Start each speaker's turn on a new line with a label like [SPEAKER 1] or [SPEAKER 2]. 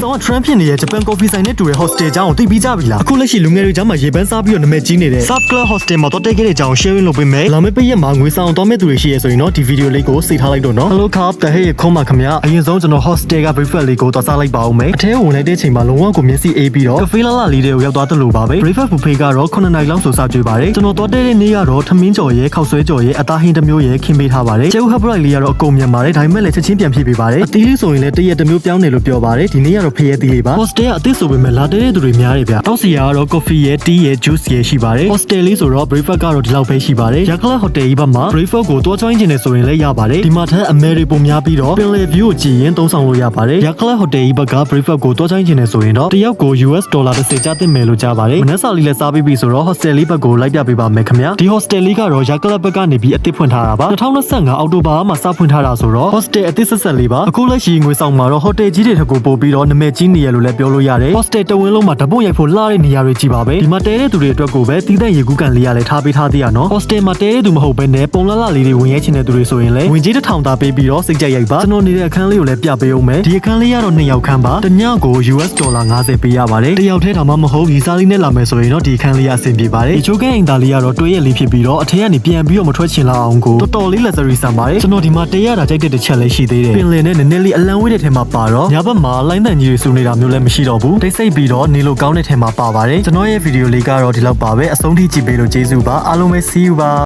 [SPEAKER 1] ဆောင်က Trump ဖြစ်နေတဲ့ Japan Coffee ဆိုင်နဲ့တူတဲ့ hostel အကြောင်းကိုသိပြီးကြပြီလားအခုလက်ရှိလူငယ်တွေကြားမှာရေပန်းစားပြီးတော့နာမည်ကြီးနေတဲ့ Surf Club Hostel မှာတော့တက်ခဲ့တဲ့အကြောင်း sharing လုပ်ပေးမယ်လာမယ့်ပိတ်ရက်မှာငွေဆောင်တော့မဲ့သူတွေရှိရဆိုရင်တော့ဒီဗီဒီယိုလေးကိုစိတ်ထားလိုက်တော့နော် Hello Cup တဟဲ့ခုံးပါခင်ဗျာအရင်ဆုံးကျွန်တော် hostel က breakfast လေးကိုသွားစားလိုက်ပါဦးမယ်အထဲဝင်လိုက်တဲ့အချိန်မှာလုံးဝကိုမျက်စိအေးပြီးတော့ cafe လာလာလေးတွေကိုရောက်သွားသလိုပါပဲ breakfast buffet ကတော့9နာရီလောက်ဆိုစားကြွေးပါတယ်ကျွန်တော်သွားတဲ့နေ့ကတော့ထမင်းကြော်ရဲခောက်ဆွဲကြော်ရဲအသားဟင်းတစ်မျိုးရဲခင်းပေးထားပါတယ်ကျုပ် hot bright လေးကတော့အကုန်မြန်ပါတယ်ဒါပေမဲ့လည်းချက်ချင်းပြန်ဖြည့်ပေးပါတယ်အသီးလေးဆိုရင်လည်းတရက်တစ်မျိုးပြောင်းတယ်လို့ပြောပါတယ်ဒီနေ့ကတော့ဖရဲသီးလေးပါ hostel ကအသစ်ဆိုပေမဲ့လာတဲ့သူတွေများတယ်ဗျတောက်စီရကတော့ coffee ရဲ tea ရဲ juice ရဲရှိပါတယ် hostel လေးဆိုတော့ breakfast ကတော့ဒီလောက်ပဲရှိပါတယ်ရကလ hotel ကြီးဘက်မှာ breakfast ကိုတွားချိုင်းခြင်းနဲ့ဆိုရင်လည်းရပါတယ်ဒီမှာထက်အမေရိပုံများပြီးတော့ပင်လယ် view ကိုကြည့်ရင်သုံးဆောင်လို့ရပါတယ်ရကလ hotel ကြီးဘက်က breakfast ကိုတွားချိုင်းခြင်းနဲ့ဆိုရင်တော့တယောက်ကို US ဒေါ်လာ30ကျသင့်မယ်လို့ကြားပါတယ်မနက်စာလေးလည်းစားပြီးပြီဆိုတော့ hostel လေးဘက်ကိုလိုက်ပြပေးပါမယ်ခင်ဗျာဒီ hostel လေးကတော့ရကလဘက်ကနေပြီးအသစ်ဖွင့်ထားတာပါ2025အောက်တိုဘာမှာစဖွင့်ထားတာဆိုတော့ hostel အသစ်ဆက်ဆက်လေးပါအခုလက်ရှိငွေဆောင်မှာတော့ hotel ကြီးတွေထက်ကိုပို့ပြီးတော့နာမည်ကြီးနေရလို့လည်းပြောလို့ရတယ် hostel တဝင်းလုံးမှာဓပုတ်ရိုက်ဖို့လှတဲ့နေရာတွေကြီးပါပဲဒီမှာတဲတဲ့သူတွေအတွက်ကိုပဲတီးတဲ့ရေကူးကန်လေးရလဲထားပေးထားသေးရနော် hostel မှာတဲတဲ့သူမဟုတ်ဘဲနဲ့ပုံလှလှလေးတွေဝင်ရဲချင်တဲ့သူတွေဆိုရင်လည်းဝင်ကြီးတစ်ထောင်သားပေးပြီးတော့စိတ်ကြိုက်ရိုက်ပါကျွန်တော်နေတဲ့အခန်းလေးကိုလည်းပြပေးအောင်မယ်ဒီအခန်းလေးကတော့2ယောက်ခန်းပါတညကို US ဒေါ်လာ50ပေးရပါတယ်တယောက်တည်းဒါမှမဟုတ်ဗီဇာလေးနဲ့လာမယ်ဆိုရင်တော့ဒီအခန်းလေးအဆင်ပြေပါတယ်ဒီချိုးကဲအိမ်သားလေးကတော့တွဲရက်လေးဖြစ်ပြီးတော့အထက်ကနေပြန်ပြီးတော့မထွက်ချင်လောက်အောင်ကိုတော်တော်လေး luxury ဆန်ပါတယ်ကျွန်တော်ဒီမှာတဲရတာကြိုက်တဲ့တစ်ချက်လေးရှိသေးတယ်ပင်လယ်နဲ့နည်းနည်းလေးအလံဝေးတဲ့ထဲမှာပါတော့ညဘက်မှာလိုင်းတန်ကြီးတွေစုနေတာမျိုးလည်းမရှိတော့ဘူးတိတ်ဆိတ်ပြီးတော့နေလို့ကောင်းတဲ့ထဲမှာပါပါတယ်ကျွန်တော်ရဲ့ဗီဒီယိုလေးကတော့ဒီလောက်ပါပဲအဆုံးထိကြည့်ပေးလို့ကျေးဇူးပါအားလုံးပဲ see you ပါ